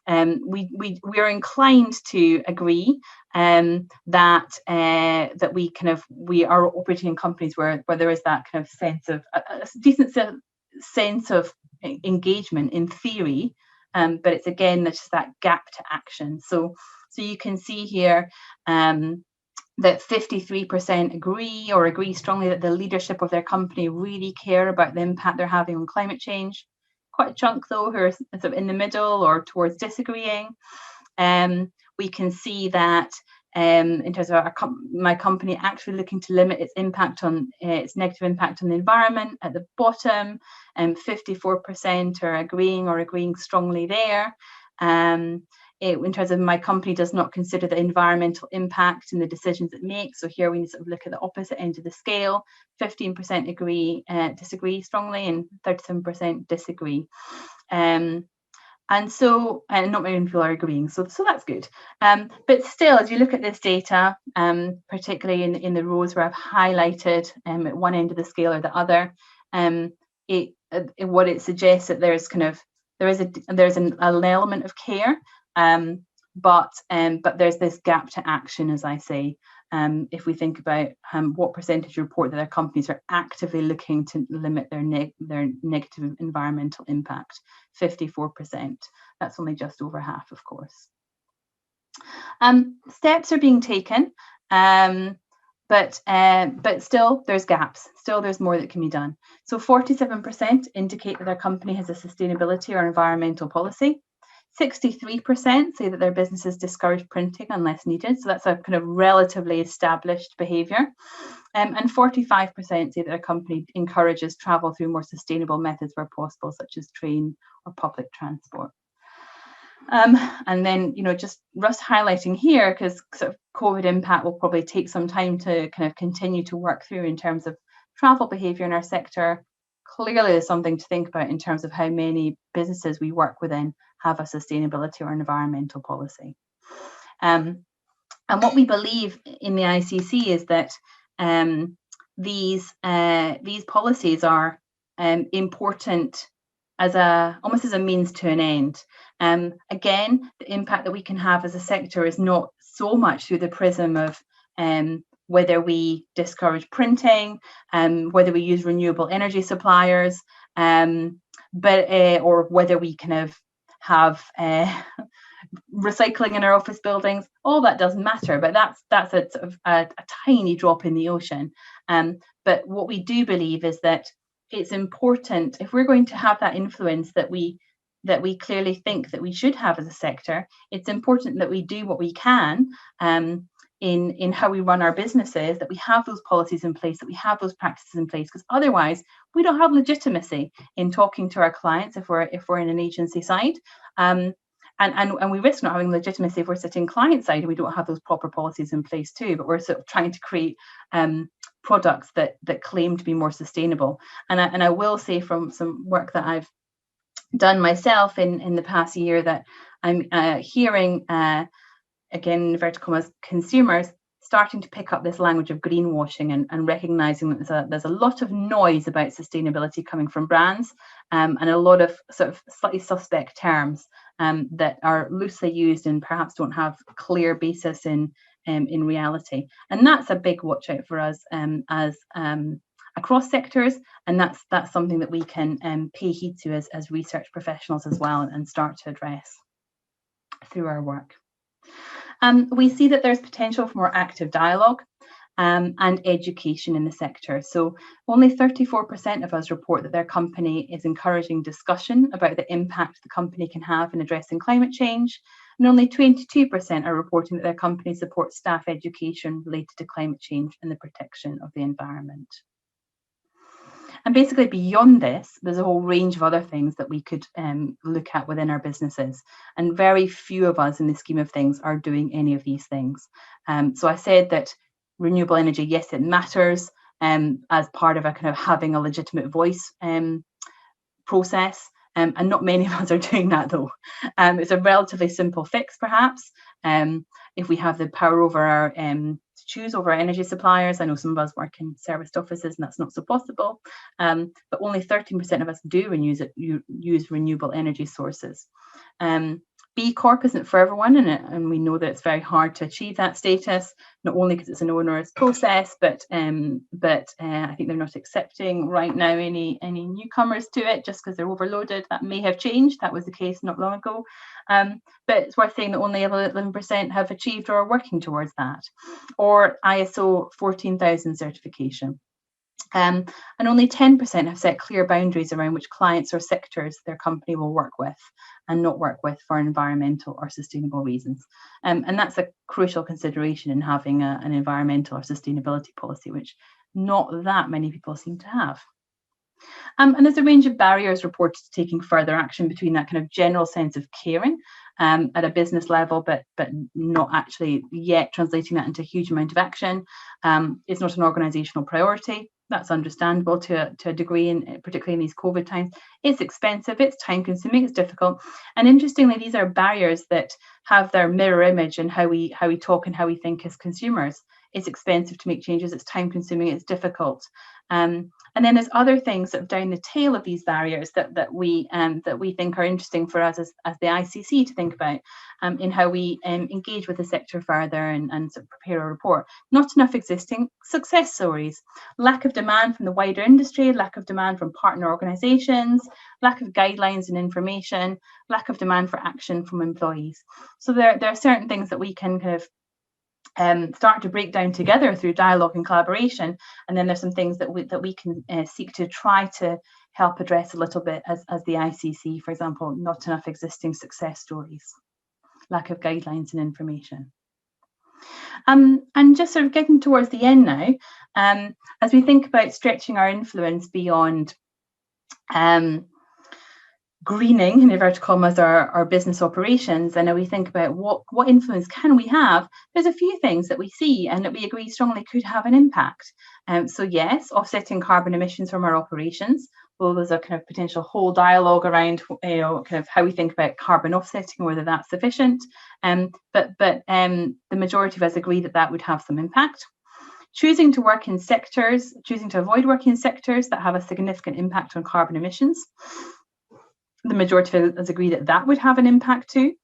We are inclined to agree that we are operating in companies where there is that kind of sense of a decent sense of engagement in theory, but it's again that's just that gap to action. So you can see here that 53% agree strongly that the leadership of their company really care about the impact they're having on climate change. Quite a chunk though who are sort of in the middle or towards disagreeing. We can see that in terms of my company actually looking to limit its impact on its negative impact on the environment. At the bottom, 54% are agreeing strongly there. In terms of my company does not consider the environmental impact in the decisions it makes. So here we sort of look at the opposite end of the scale. 15% disagree strongly, and 37% disagree. And not many people are agreeing, so that's good. But still, as you look at this data, particularly in the rows where I've highlighted at one end of the scale or the other, what it suggests that there's an element of care, but there's this gap to action, as I say. If we think about what percentage report that their companies are actively looking to limit their negative environmental impact, 54%. That's only just over half, of course. Steps are being taken, but still there's gaps. Still there's more that can be done. So 47% indicate that their company has a sustainability or environmental policy. 63% say that their businesses discourage printing unless needed. So that's a kind of relatively established behaviour. And 45% say that their company encourages travel through more sustainable methods where possible, such as train or public transport. And then, just highlighting here, because sort of COVID impact will probably take some time to kind of continue to work through in terms of travel behaviour in our sector. Clearly, there's something to think about in terms of how many businesses we work within have a sustainability or environmental policy. And what we believe in the ICC is that these policies are important almost as a means to an end. Again, the impact that we can have as a sector is not so much through the prism of whether we discourage printing, whether we use renewable energy suppliers, or whether we kind of have recycling in our office buildings. All that doesn't matter, but that's a sort of a tiny drop in the ocean. But what we do believe is that it's important, if we're going to have that influence that we clearly think that we should have as a sector, it's important that we do what we can in how we run our businesses, that we have those policies in place, that we have those practices in place, because otherwise we don't have legitimacy in talking to our clients if we're in an agency side. And we risk not having legitimacy if we're sitting client side and we don't have those proper policies in place too, but we're sort of trying to create products that claim to be more sustainable. And I will say from some work that I've done myself in the past year that I'm hearing, again, in inverted commas, consumers starting to pick up this language of greenwashing and recognizing that there's a lot of noise about sustainability coming from brands, and a lot of sort of slightly suspect terms that are loosely used and perhaps don't have clear basis in reality. And that's a big watch out for us as across sectors, and that's something that we can pay heed to as research professionals as well, and start to address through our work. We see that there's potential for more active dialogue and education in the sector. So only 34% of us report that their company is encouraging discussion about the impact the company can have in addressing climate change, and only 22% are reporting that their company supports staff education related to climate change and the protection of the environment. And basically beyond this, there's a whole range of other things that we could look at within our businesses. And very few of us in the scheme of things are doing any of these things. So I said that renewable energy, yes, it matters as part of a kind of having a legitimate voice process. And not many of us are doing that though. It's a relatively simple fix, perhaps. If we have the power over our to choose over our energy suppliers. I know some of us work in serviced offices and that's not so possible, but only 13% of us do use renewable energy sources. B Corp isn't for everyone, and we know that it's very hard to achieve that status, not only because it's an onerous process, but I think they're not accepting right now any newcomers to it just because they're overloaded. That may have changed. That was the case not long ago. But it's worth saying that only 11% have achieved or are working towards that. Or ISO 14000 certification. And only 10% have set clear boundaries around which clients or sectors their company will work with and not work with for environmental or sustainable reasons. And that's a crucial consideration in having an environmental or sustainability policy, which not that many people seem to have. And there's a range of barriers reported to taking further action between that kind of general sense of caring at a business level, but not actually yet translating that into a huge amount of action. It's not an organisational priority. That's understandable to a degree, particularly in these COVID times. It's expensive, it's time consuming, it's difficult. And interestingly, these are barriers that have their mirror image in how we talk and how we think as consumers. It's expensive to make changes, it's time consuming, it's difficult. And then there's other things that down the tail of these barriers that we think are interesting for us as the ICC to think about in how we engage with the sector further and sort of prepare a report. Not enough existing success stories, lack of demand from the wider industry, lack of demand from partner organisations, lack of guidelines and information, lack of demand for action from employees. So there are certain things that we can kind of start to break down together through dialogue and collaboration, and then there's some things that we can seek to try to help address a little bit as the ICC. For example, not enough existing success stories, lack of guidelines and information. And just sort of getting towards the end now, as we think about stretching our influence beyond greening, in inverted commas, our business operations, and we think about what influence can we have, there's a few things that we see and that we agree strongly could have an impact. So yes, offsetting carbon emissions from our operations. Well, there's a kind of potential whole dialogue around, kind of how we think about carbon offsetting, whether that's sufficient. But the majority of us agree that would have some impact. Choosing to avoid working in sectors that have a significant impact on carbon emissions. The majority of us agree that would have an impact too.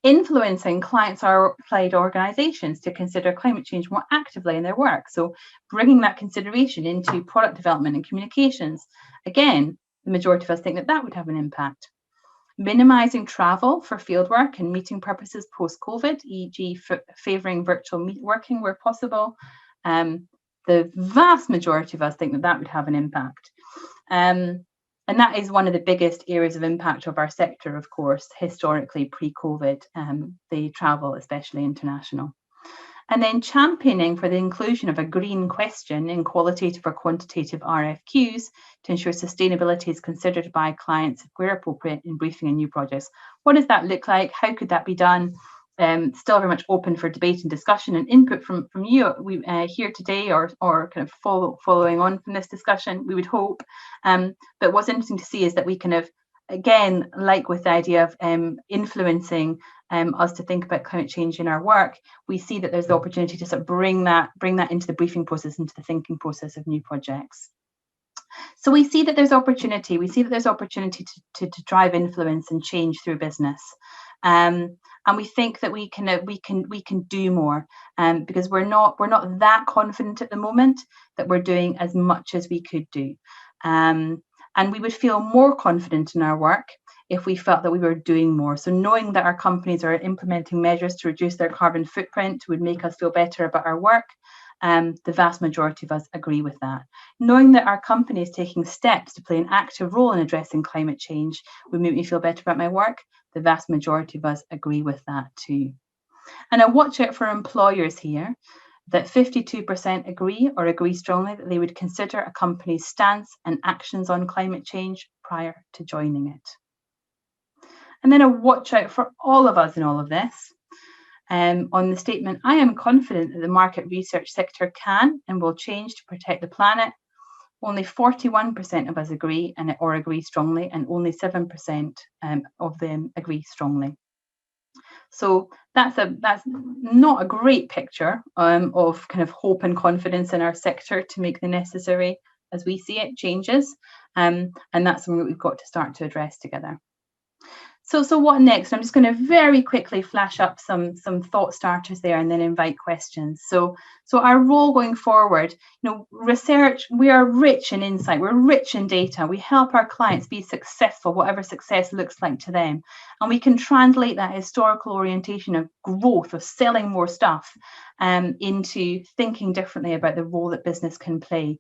Influencing clients or applied organisations to consider climate change more actively in their work. So bringing that consideration into product development and communications. Again, the majority of us think that would have an impact. Minimising travel for fieldwork and meeting purposes post-COVID, e.g. favouring virtual working where possible. The vast majority of us think that would have an impact. And that is one of the biggest areas of impact of our sector, of course, historically pre-COVID, the travel, especially international. And then championing for the inclusion of a green question in qualitative or quantitative RFQs to ensure sustainability is considered by clients where appropriate in briefing and new projects. What does that look like? How could that be done? Still very much open for debate and discussion and input from you here today, or kind of following on from this discussion, we would hope. But what's interesting to see is that we kind of, again, like with the idea of influencing us to think about climate change in our work, we see that there's the opportunity to sort of bring that into the briefing process, into the thinking process of new projects. So we see that there's opportunity. We see that there's opportunity to drive influence and change through business. And we think that we can do more, because we're not that confident at the moment that we're doing as much as we could do. And we would feel more confident in our work if we felt that we were doing more. So knowing that our companies are implementing measures to reduce their carbon footprint would make us feel better about our work. The vast majority of us agree with that. Knowing that our company is taking steps to play an active role in addressing climate change would make me feel better about my work. The vast majority of us agree with that too. And I watch out for employers here, that 52% agree strongly that they would consider a company's stance and actions on climate change prior to joining it. And then a watch out for all of us in all of this. On the statement, I am confident that the market research sector can and will change to protect the planet. Only 41% of us agree or agree strongly, and only 7% of them agree strongly. So that's not a great picture of kind of hope and confidence in our sector to make the necessary, as we see it, changes. And that's something that we've got to start to address together. So what next? I'm just going to very quickly flash up some thought starters there and then invite questions. So our role going forward, research, we are rich in insight, we're rich in data, we help our clients be successful, whatever success looks like to them. And we can translate that historical orientation of growth, of selling more stuff, into thinking differently about the role that business can play.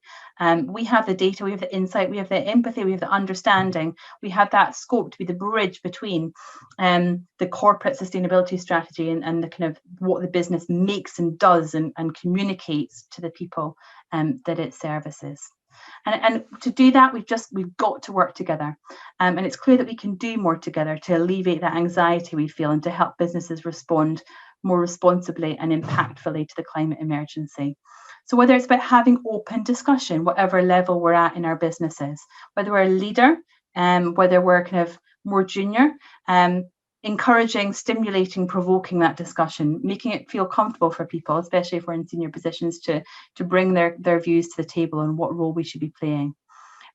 We have the data, we have the insight, we have the empathy, we have the understanding, we have that scope to be the bridge between the corporate sustainability strategy and the kind of what the business makes and does and communicates to the people that it services. And to do that, we've got to work together. And it's clear that we can do more together to alleviate that anxiety we feel and to help businesses respond more responsibly and impactfully to the climate emergency. So whether it's about having open discussion, whatever level we're at in our businesses, whether we're a leader, whether we're kind of more junior, encouraging, stimulating, provoking that discussion, making it feel comfortable for people, especially if we're in senior positions, to bring their views to the table and what role we should be playing.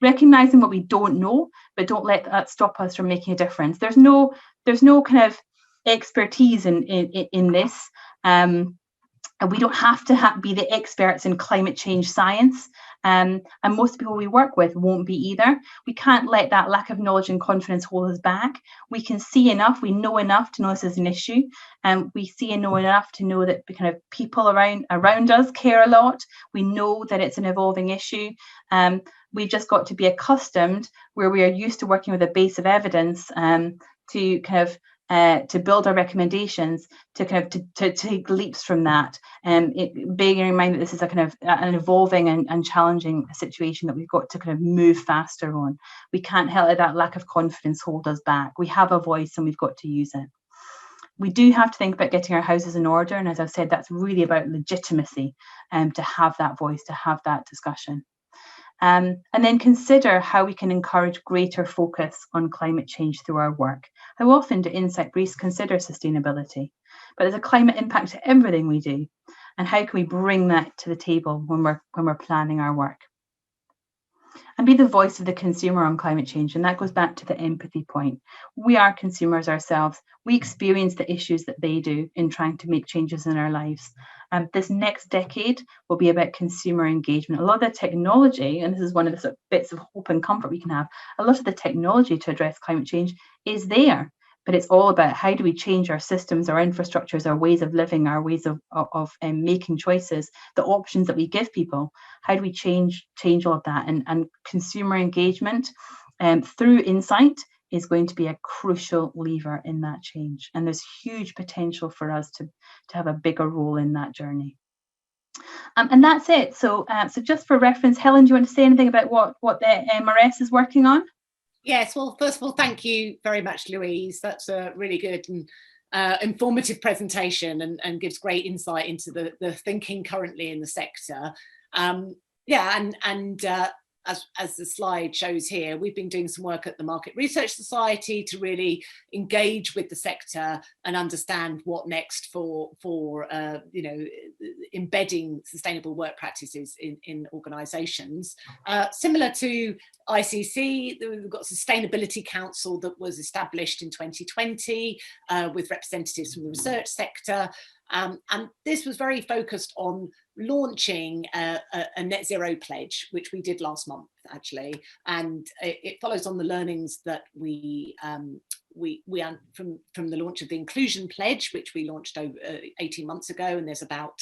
Recognizing what we don't know, but don't let that stop us from making a difference. There's no kind of expertise in this. And we don't have to be the experts in climate change science. And most people we work with won't be either. We can't let that lack of knowledge and confidence hold us back. We can see enough, we know enough to know this is an issue. And we see and know enough to know that kind of people around us care a lot. We know that it's an evolving issue. We've just got to be accustomed, where we are used to working with a base of evidence, to kind of to build our recommendations, to kind of to take leaps from that, and bearing in mind that this is a kind of an evolving and challenging situation that we've got to kind of move faster on. We can't let that lack of confidence hold us back. We have a voice and we've got to use it. We do have to think about getting our houses in order, and as I've said, that's really about legitimacy, to have that voice, to have that discussion. And then consider how we can encourage greater focus on climate change through our work. How often do insight briefs consider sustainability? But there's a climate impact to everything we do. And how can we bring that to the table when we're planning our work? And be the voice of the consumer on climate change. And that goes back to the empathy point. We are consumers ourselves. We experience the issues that they do in trying to make changes in our lives. This next decade will be about consumer engagement. A lot of the technology, and this is one of the sort of bits of hope and comfort we can have, a lot of the technology to address climate change is there, but it's all about how do we change our systems, our infrastructures, our ways of living, our ways of making choices, the options that we give people. How do we change all of that? And consumer engagement through insight is going to be a crucial lever in that change. And there's huge potential for us to have a bigger role in that journey. And that's it. So just for reference, Helen, do you want to say anything about what the MRS is working on? Yes, well, first of all, thank you very much, Louise. That's a really good and informative presentation and gives great insight into the thinking currently in the sector. As the slide shows here, we've been doing some work at the Market Research Society to really engage with the sector and understand what next for embedding sustainable work practices in organisations. Similar to ICC, we've got a Sustainability Council that was established in 2020 with representatives from the research sector. And this was very focused on launching a net zero pledge, which we did last month actually, and it follows on the learnings that we from the launch of the Inclusion Pledge, which we launched over 18 months ago, and there's about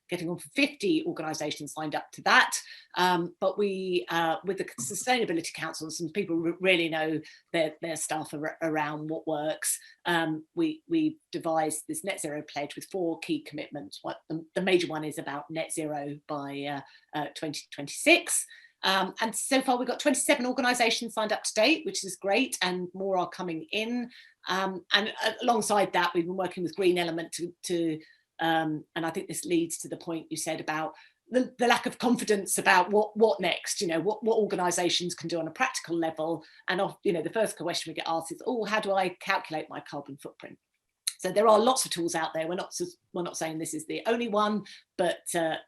getting on for 50 organisations signed up to that. But we, with the Sustainability Council, some people really know their stuff around what works. We devised this net zero pledge with 4 key commitments. The major one is about net zero by 2026. And so far we've got 27 organisations signed up to date, which is great, and more are coming in. And alongside that, we've been working with Green Element and I think this leads to the point you said about the lack of confidence about what next, what organisations can do on a practical level. And the first question we get asked is, how do I calculate my carbon footprint? So there are lots of tools out there. We're not saying this is the only one, but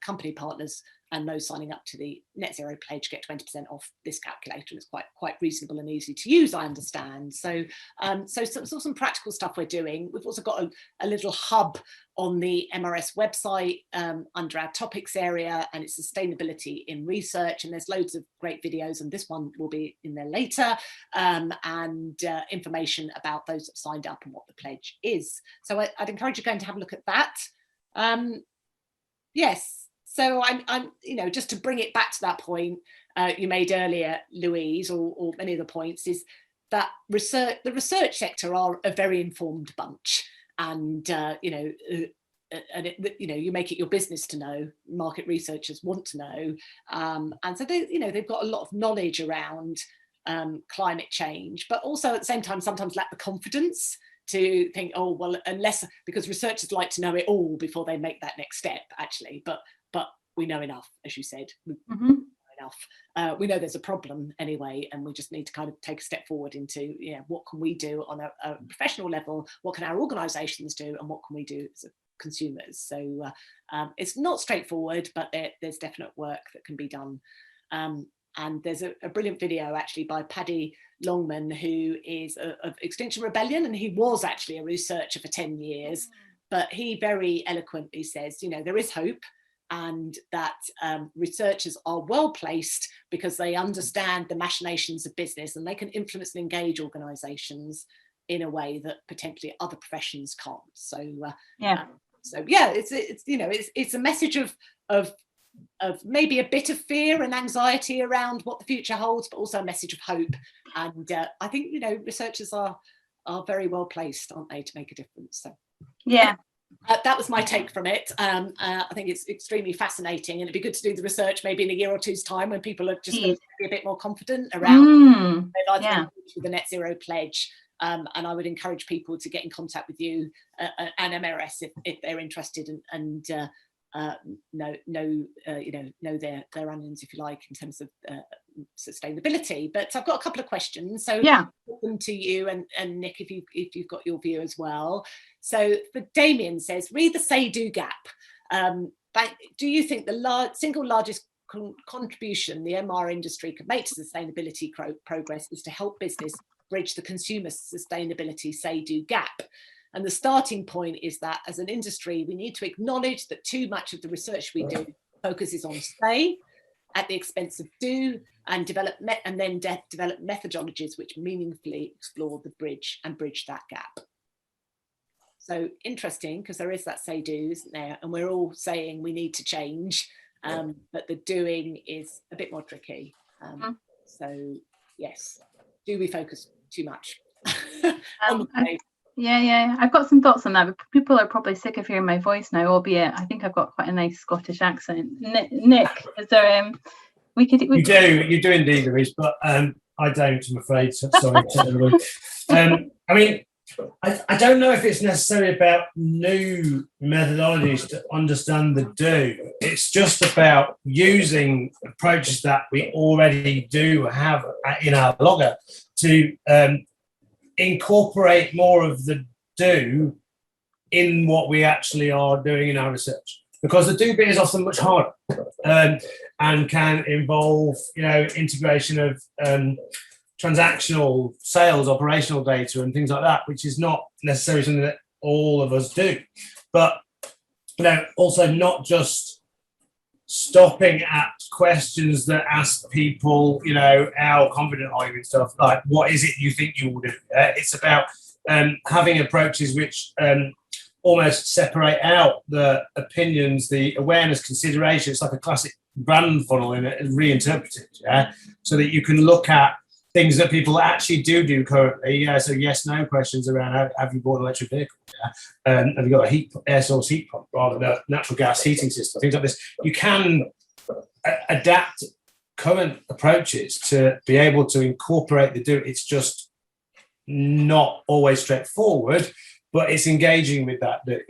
company partners and those signing up to the Net Zero Pledge get 20% off this calculator. And it's quite reasonable and easy to use, I understand. So some practical stuff we're doing. We've also got a little hub on the MRS website under our topics area, and it's sustainability in research. And there's loads of great videos, and this one will be in there later, and information about those that signed up and what the pledge is. So I'd encourage you going to have a look at that. Yes. So I'm, just to bring it back to that point you made earlier, Louise, or many of the points, is that the research sector are a very informed bunch, and you make it your business to know. Market researchers want to know, and so they've got a lot of knowledge around climate change, but also at the same time sometimes lack the confidence to think, oh well, unless, because researchers like to know it all before they make that next step, actually, but we know enough, as you said. Enough. We know there's a problem anyway, and we just need to kind of take a step forward into what can we do on a professional level, what can our organisations do, and what can we do as consumers. So it's not straightforward, but there's definite work that can be done. And there's a brilliant video actually by Paddy Longman, who is of Extinction Rebellion, and he was actually a researcher for 10 years, but he very eloquently says, there is hope, and that researchers are well placed because they understand the machinations of business, and they can influence and engage organisations in a way that potentially other professions can't. So it's a message of maybe a bit of fear and anxiety around what the future holds, but also a message of hope. And I think researchers are very well placed, aren't they, to make a difference? So yeah. That was my take from it. I think it's extremely fascinating, and it'd be good to do the research maybe in a year or two's time when people are just going to be a bit more confident around with the Net Zero Pledge. And I would encourage people to get in contact with you and MRS if they're interested, and know their onions, if you like, in terms of sustainability. But I've got a couple of questions, so put them to you and Nick, if you've got your view as well. So for Damien says, read the say-do gap. Do you think the single largest contribution the MR industry could make to sustainability progress is to help business bridge the consumer sustainability say-do gap? And the starting point is that as an industry, we need to acknowledge that too much of the research we do focuses on say at the expense of do, and develop methodologies which meaningfully explore the bridge that gap. So interesting, because there is that say do, isn't there? And we're all saying we need to change, but the doing is a bit more tricky. So yes, do we focus too much on the say? Yeah, I've got some thoughts on that, but people are probably sick of hearing my voice now, albeit I think I've got quite a nice Scottish accent. Nick, is there You do indeed, Louise, but I don't, I'm afraid. So sorry to everyone. I mean, I don't know if it's necessarily about new methodologies to understand the do. It's just about using approaches that we already do have in our logger to incorporate more of the do in what we actually are doing in our research, because the do bit is often much harder and can involve integration of transactional sales, operational data and things like that, which is not necessarily something that all of us do. But also not just stopping at questions that ask people, how confident are you in stuff, like what is it you think you will do? It's about having approaches which almost separate out the opinions, the awareness, consideration. It's like a classic brand funnel and reinterpreted, so that you can look at things that people actually do currently. So yes, no questions around have you bought an electric vehicle? Have you got a air source heat pump rather than a natural gas heating system? Things like this. You can adapt current approaches to be able to incorporate the do. It's just not always straightforward, but it's engaging with that do,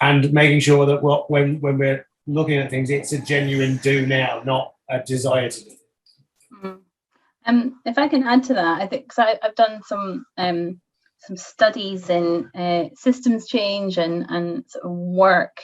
and making sure that when we're looking at things, it's a genuine do now, not a desire to do. If I can add to that, I think, because I've done some studies in systems change and sort of work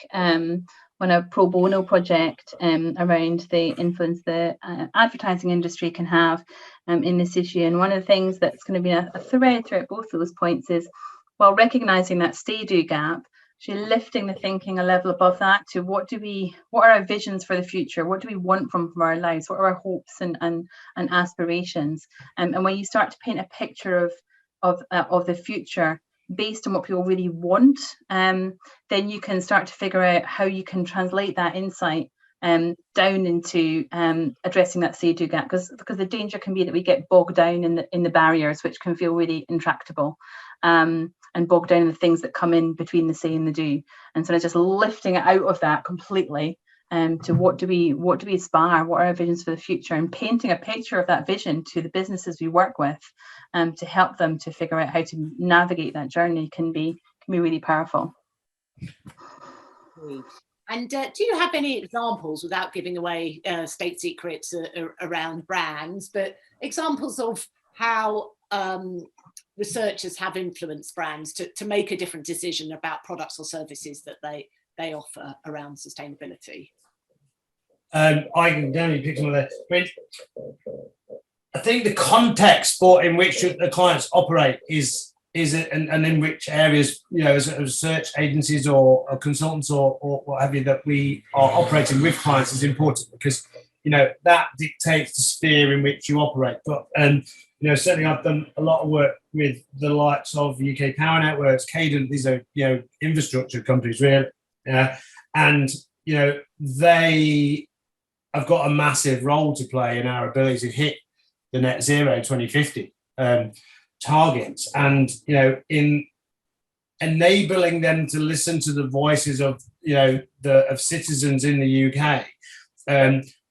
on a pro bono project around the influence the advertising industry can have in this issue. And one of the things that's going to be a thread throughout both of those points is, while recognising that stay-do gap, actually lifting the thinking a level above that to what are our visions for the future? What do we want from our lives? What are our hopes and aspirations? And when you start to paint a picture of the future based on what people really want, then you can start to figure out how you can translate that insight down into addressing that stay-do gap, because the danger can be that we get bogged down in the barriers, which can feel really intractable, and bogged down in the things that come in between the say and the do. And so just lifting it out of that completely to what do we aspire, what are our visions for the future, and painting a picture of that vision to the businesses we work with to help them to figure out how to navigate that journey can be really powerful. And do you have any examples, without giving away state secrets around brands, but examples of how researchers have influenced brands to make a different decision about products or services that they offer around sustainability? I can definitely pick some of that. I think the context in which the clients operate is and in which areas, as research agencies or consultants or what have you, that we are operating with clients is important, because that dictates the sphere in which you operate. But certainly I've done a lot of work with the likes of UK Power Networks, Cadent. These are infrastructure companies, really, and they have got a massive role to play in our ability to hit the net zero 2050 targets, and in enabling them to listen to the voices of of citizens in the UK.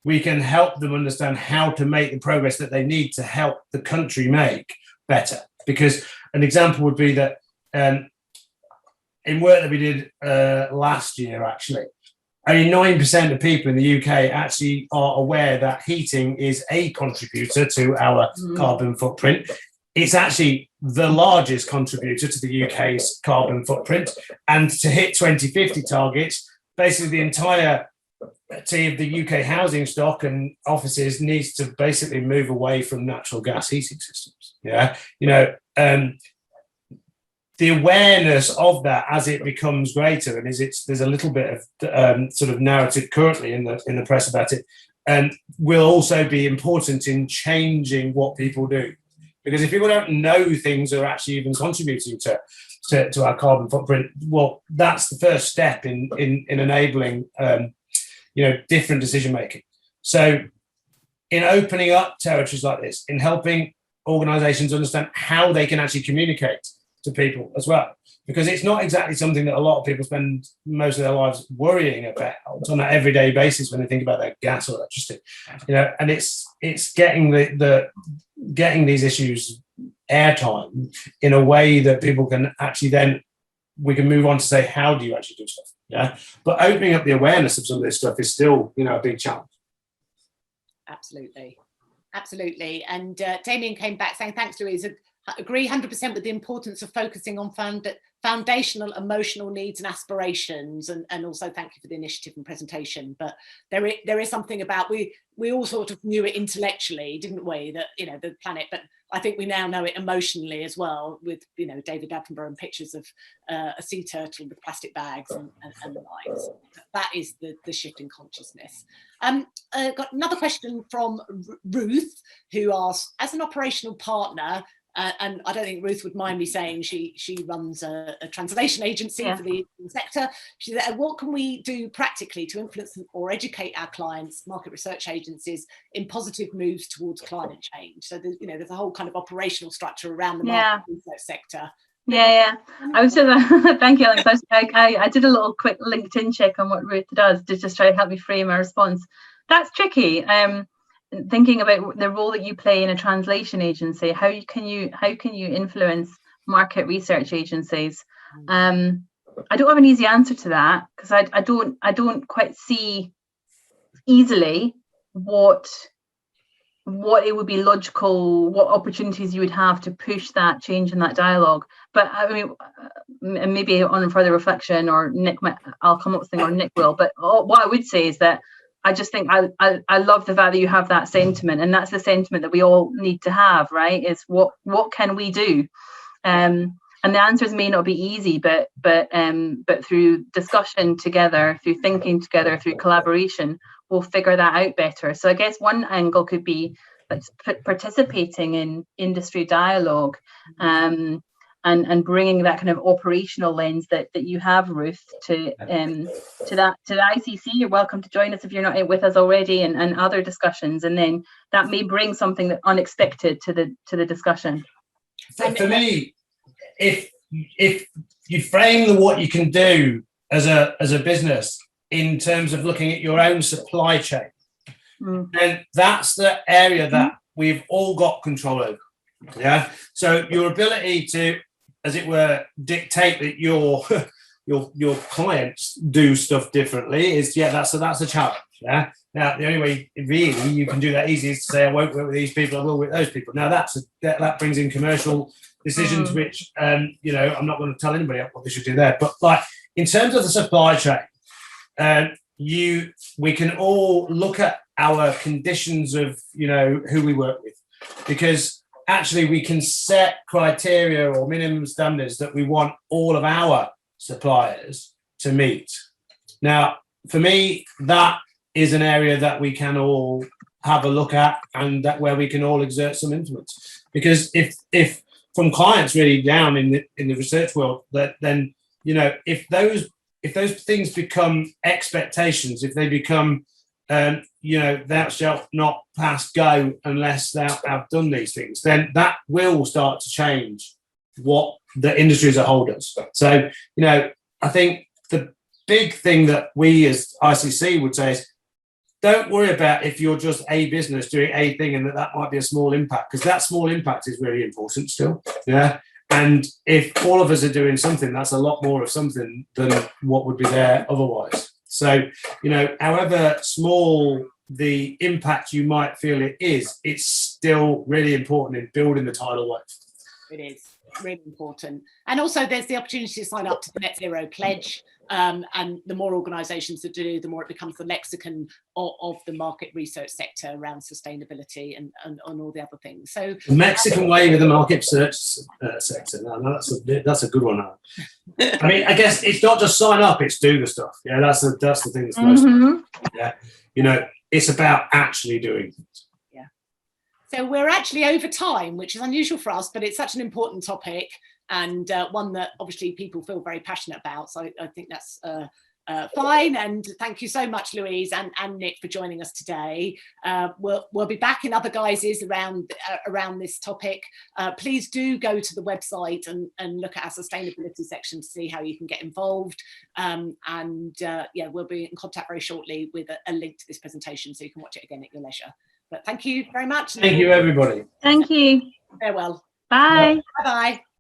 We can help them understand how to make the progress that they need to help the country make better. Because an example would be that in work that we did last year, actually, only 9% of people in the UK actually are aware that heating is a contributor to our carbon footprint. It's actually the largest contributor to the UK's carbon footprint. And to hit 2050 targets, basically the entire of the UK housing stock and offices needs to basically move away from natural gas heating systems. The awareness of that as it becomes greater, and there's a little bit of sort of narrative currently in the press about it, will also be important in changing what people do. Because if people don't know things are actually even contributing to our carbon footprint, well, that's the first step in enabling different decision making. So in opening up territories like this, in helping organizations understand how they can actually communicate to people as well, because it's not exactly something that a lot of people spend most of their lives worrying about on an everyday basis when they think about their gas or electricity, and it's getting getting these issues airtime in a way that people can actually then we can move on to say, how do you actually do stuff? Yeah, but opening up the awareness of some of this stuff is still, a big challenge. Absolutely. And Damien came back saying, thanks, Louise. I agree 100% with the importance of focusing on foundational emotional needs and aspirations, and also thank you for the initiative and presentation. But there is something about we all sort of knew it intellectually, didn't we, that the planet, but I think we now know it emotionally as well, with David Attenborough and pictures of a sea turtle with plastic bags and the like. So that is the shift in consciousness. Got another question from Ruth, who asks, as an operational partner, and I don't think Ruth would mind me saying she runs a translation agency for the sector. She said, what can we do practically to influence or educate our clients, market research agencies, in positive moves towards climate change? So there's a whole kind of operational structure around the market research sector. Yeah. I was just thank you, Alex. I did a little quick LinkedIn check on what Ruth does to just try to help me frame my response. That's tricky. Thinking about the role that you play in a translation agency, how can you influence market research agencies? I don't have an easy answer to that, because I don't quite see easily what what it would be logical, what opportunities you would have to push that change in that dialogue. But I mean, and maybe on further reflection, or Nick might, I'll come up with something, or Nick will. But what I would say is that I just think I love the fact that you have that sentiment, and that's the sentiment that we all need to have, right? Is what can we do? And the answers may not be easy, but through discussion together, through thinking together, through collaboration, we'll figure that out better. So I guess one angle could be like participating in industry dialogue, and bringing that kind of operational lens that you have, Ruth, to the ICC. You're welcome to join us if you're not with us already, and other discussions, and then that may bring something that unexpected to the discussion. For me, if you frame what you can do as a business in terms of looking at your own supply chain, then that's the area that we've all got control over. Yeah. So your ability to, as it were, dictate that your clients do stuff differently is, that's a challenge. Yeah. Now the only way really you can do that easy is to say, I won't work with these people, I will with those people. Now that brings in commercial decisions, which I'm not going to tell anybody what they should do there. But like in terms of the supply chain, we can all look at our conditions of who we work with, because actually we can set criteria or minimum standards that we want all of our suppliers to meet. Now, for me, that is an area that we can all have a look at, and that where we can all exert some influence. Because if from clients really down in the research world, then if those things become expectations, if they become thou shalt not pass go unless thou have done these things, then that will start to change what the industry as a whole does. So, I think the big thing that we as ICC would say is, don't worry about if you're just a business doing a thing and that might be a small impact, because that small impact is really important still. Yeah. And if all of us are doing something, that's a lot more of something than what would be there otherwise. So, however small the impact you might feel it is, it's still really important in building the tidal wave. It is really important. And also there's the opportunity to sign up to the Net Zero Pledge. And the more organisations that do, the more it becomes the lexicon of the market research sector around sustainability and all the other things. So the Mexican way with the market research sector. No, that's a good one. I mean, I guess it's not just sign up; it's do the stuff. Yeah, that's the thing that's most. Yeah, it's about actually doing things. Yeah. So we're actually over time, which is unusual for us, but it's such an important topic. And one that obviously people feel very passionate about. So I think that's fine. And thank you so much, Louise and Nick, for joining us today. We'll be back in other guises around this topic. Please do go to the website and look at our sustainability section to see how you can get involved. We'll be in contact very shortly with a link to this presentation so you can watch it again at your leisure. But thank you very much. Thank you, everybody. Thank you. Farewell. Bye. Bye-bye.